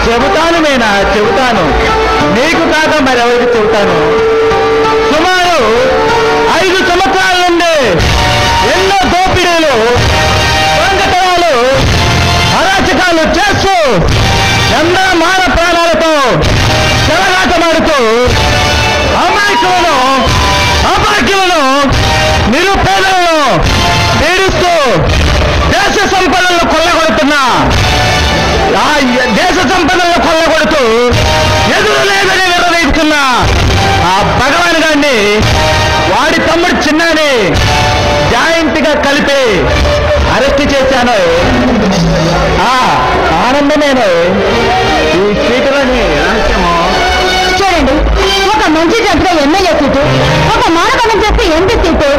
చెబుతాను నేనా చెబుతాను, నీకు కాక మరెవరికి చెబుతాను. సుమారు 5 సంవత్సరాల నుండి ఎన్నో దోపిడీలు, దొంగతనాలు, అరాచకాలు చేస్తూ ఎందరో మాన ప్రాణాలతో చెలగాటమాడుతూ అమాయకులను, అపాక్యులను, నిరుపేదలను పీడిస్తూ దేశ సంపదలను కొల్లగొడుతున్నా, ఆ దేశ సంపదలను కొల్లగొడుతూ ఎదురు లేదని నిర్వహిస్తున్నా ఆ భగవాన్ గారిని వాడి తమ్ముడు చిన్నాని జాయింట్ గా కలిపి అరెస్ట్ చేశాను. ఆ ఆనందమేను ఈ సీటులోని రహస్యము. చూడండి, ఒక మంచి జంతుగా ఎమ్మెల్యే సీటు, ఒక మానవనం చేస్తే ఎంపీ సీటు,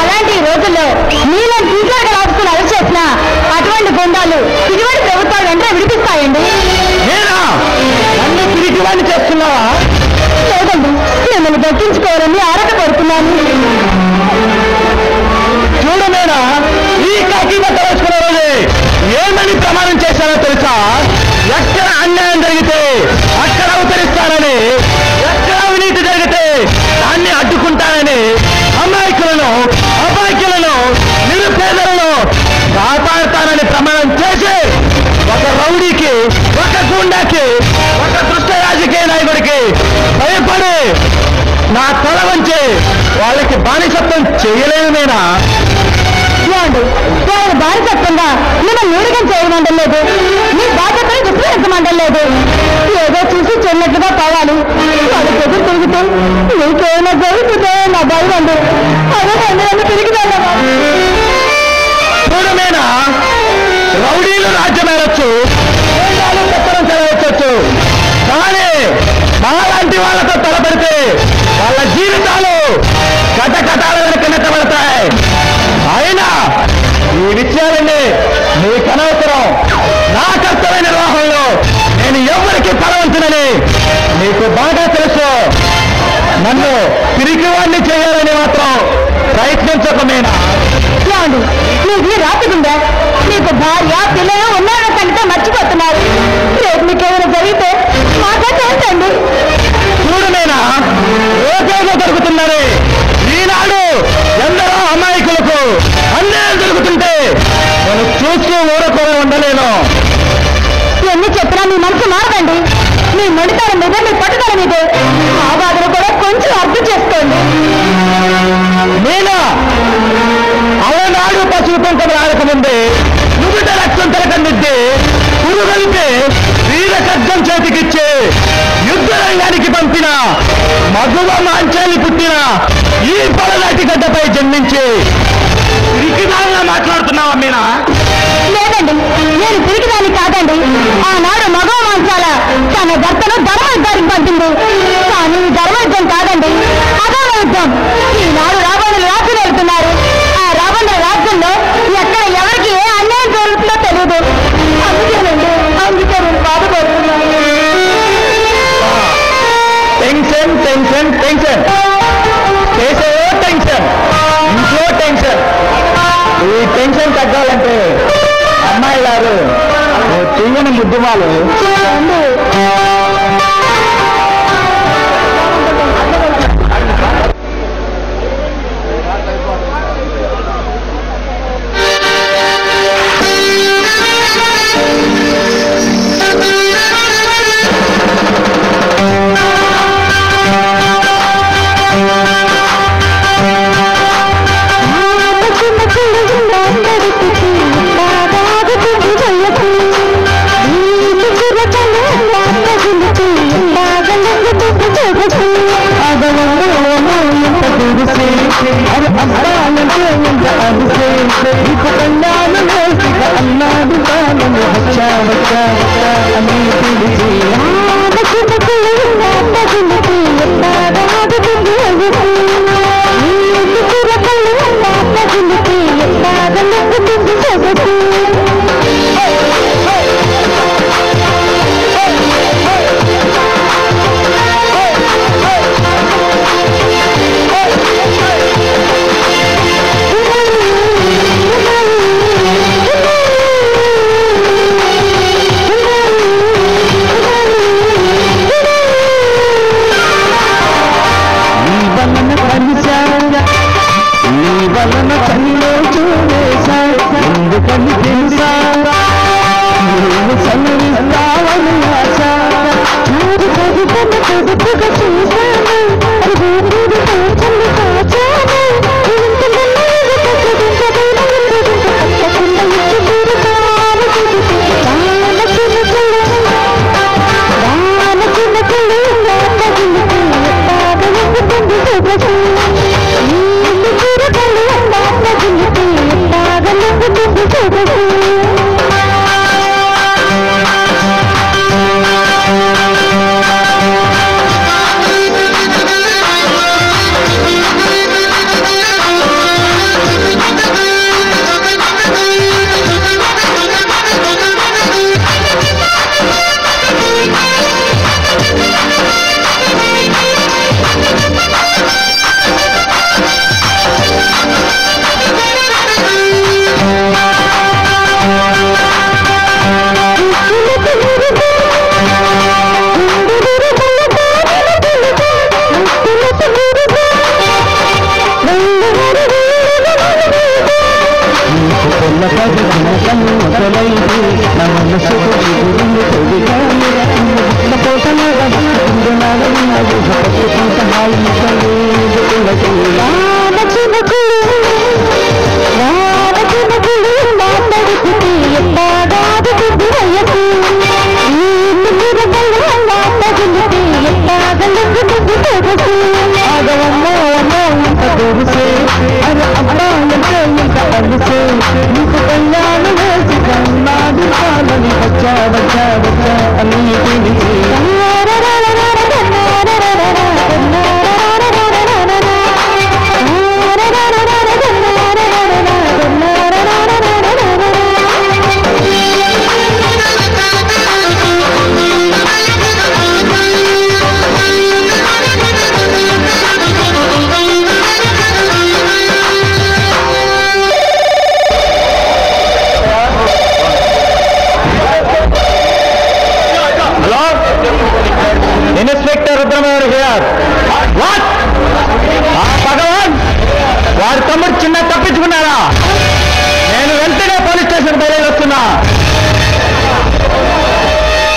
అలాంటి రోజుల్లో మీలో టీచర్గా రాసుకుని అరెస్ట్ చేసిన అటువంటి గుండాలు ఇటువంటి ప్రభుత్వాలు వెంటనే విడిపిస్తాయండి. నేనా నన్ను తిరిగివాడిని చేస్తున్నావా? లేదండి, మిమ్మల్ని దక్కించుకోవాలని ఆరాటపడుతున్నాను. చూడు నేనా ఈ కాకి బట్ట వేసుకున్న రోజు ఏమని ప్రమాణం చేశానో తెలుసా? ఎక్కడ అన్యాయం జరిగితే అక్కడ అవతరిస్తానని, ఎక్కడ అవినీతి జరిగితే దాన్ని అడ్డుకుంటానని, అమాయకులను, అపాక్యులను, నిరుపేదలను కాపాడుతానని ప్రమాణం చేసి ఒక రౌడీకి, ఒక గుండాకి, ఒక దుష్ట రాజకీయ నాయకుడికి భయపడి నా తల వంచి వాళ్ళకి బానిసత్వం చేయలేదు నేనా? వాళ్ళు బానిసత్వంగా మిమ్మల్ని ఊరికం చేయమంటం లేదు, మీ బాధ్యతను విస్మరించమంటం లేదు. ఏదో చూసి చెన్నట్టుగా పోవాలి, వాళ్ళకి ఎదురు తిరిగితే నీకేమైనా జరుగుతుందో నా భయం అండి. అదే నన్ను తిరిగి వెళ్ళవా? చూడమేనా రౌడీలు రాజ్యం ఏరొచ్చు, పెత్తనం చెలవచ్చు, కానీ మాలాంటి వాళ్ళతో తలపెడితే వాళ్ళ జీవితాలు కటకటాల వెనక నెట్టబడతాయి. అయినా ఈ విషయాలన్నీ నీకు అనవసరం. నా కర్తవ్య నిర్వహణలో నేను ఎవరికి తలవంచునని నీకు బాగా తెలుసు. నన్ను తిరిగివాడిని చేయాలని మాత్రం ప్రయత్నించకమేనా? నీకు రాత్రికుందా? నీకు భార్య, పిల్లలు ఉన్నారన్న సంగతి మర్చిపోతున్నారు. రేపు మీకేమైనా జరిగితే మాతో చేయండి. చూడు నేనా రోజేదో దొరుకుతున్న నీరు పశువు కుంకలు ఆడకముందే నుదుట రక్తం తిలకందిద్ది పురుగలిపే వీర ఖడ్గం చేతికిచ్చే యుద్ధ రంగానికి పంపిన మగువ మాంచాలి పుట్టిన ఈ పొలనాటి గడ్డపై జన్మించి పిరికిదానిలా మాట్లాడుతున్నావా మీనా? లేదండి, నేను పిరికిదాన్ని కాదండి. ఆనాడు మగవ మాంసాల తన భర్తను ధర్మయుద్ధానికి పంపింది. కానీ ధర్మయుద్ధం కాదండి, అధర్మ యుద్ధం. ఈనాడు రావణులు రాజ్యం వెళ్తున్నారు. ఆ రావణుల రాజ్యంలో ఎక్కడ ఎవరికి ఏ అన్యాయం జరుగుతుందో తెలియదు. అందుకేనండి, అందుకే నేను బాధపడుతున్నాను. టెన్షన్ టెన్షన్ టెన్షన్ చేసే టెన్షన్, ఇంట్లో టెన్షన్. ఈ టెన్షన్ తగ్గాలంటే అమ్మాయి గారు తీయని ముద్దుమాలు ఇన్స్పెక్టర్ రుద్రమోహన్ హియర్. వాట్? ఆ భగవాన్ వారి తమ్ముడు చిన్న తప్పించుకున్నారా? నేను వెంటనే పోలీస్ స్టేషన్ బయలుదేరి వస్తున్నా.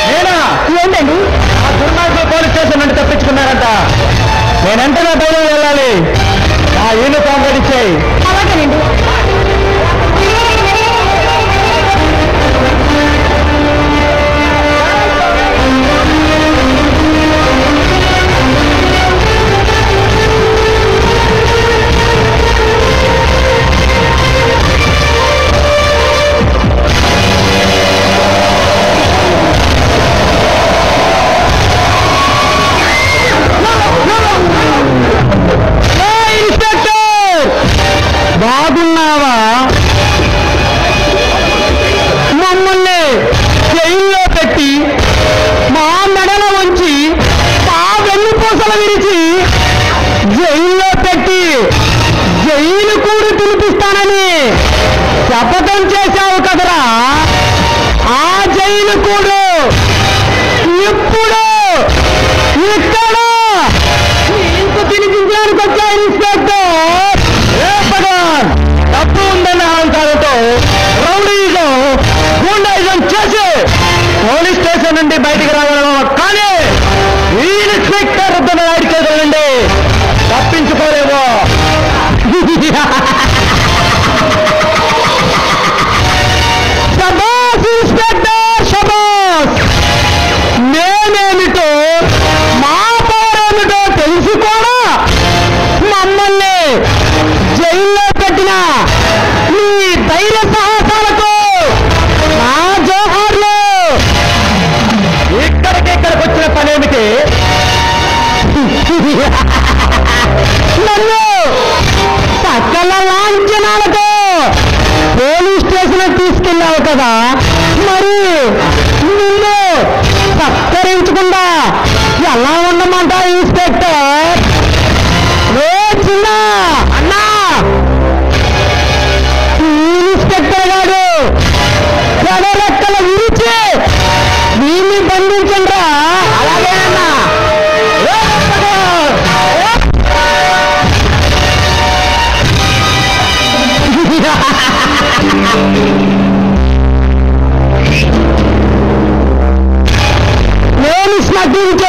నేనా? ఏంటండి? ఆ దుర్మార్గులు పోలీస్ స్టేషన్ నుండి తప్పించుకున్నారంట. నేను వెంటనే బయలుదేరి వెళ్ళాలి. ఆ యూనిఫామ్ గడిచేయి. అలాగేనండి. పంపిస్తానని శపథం చేశావు కదరా ఆ జైలు కూడా ఇప్పుడు ఇక్కడ ఇంత తినిపించడానికి వచ్చా ఇన్స్పెక్టర్ భగవాన్ తప్పు ఉందన్న అహంకారంతో రౌడీజం గూండాయిజం చేసి పోలీస్ స్టేషన్ నుండి బయటికి రాగలమా కానీ ఈ ఇన్స్పెక్టర్ రుద్రనాయుడు చేతుల నుండి తప్పించుకోలేము శబాస్ ఇన్స్పెక్టర్ శబాస్ నేనేమిటో మా పేరేమిటో తెలిసి కూడా మమ్మల్ని జైల్లో పెట్టిన మీ ధైర్య సాహసాలకు నా జోహార్లు ఇక్కడికి వచ్చిన పనేమిటి నన్ను సకల లాంఛనాలతో పోలీస్ స్టేషన్ తీసుకెళ్ళావు కదా మరి నిన్ను సత్కరించకుండా ఎలా ఉండమంటా ఇన్స్పెక్టర్ చిన్న అన్నా ఇన్స్పెక్టర్ గారు పెడరెక్కలు విరిచి వీన్ని బంధించండి రా అలాగే అన్నా నేను స్మగ్లింగ్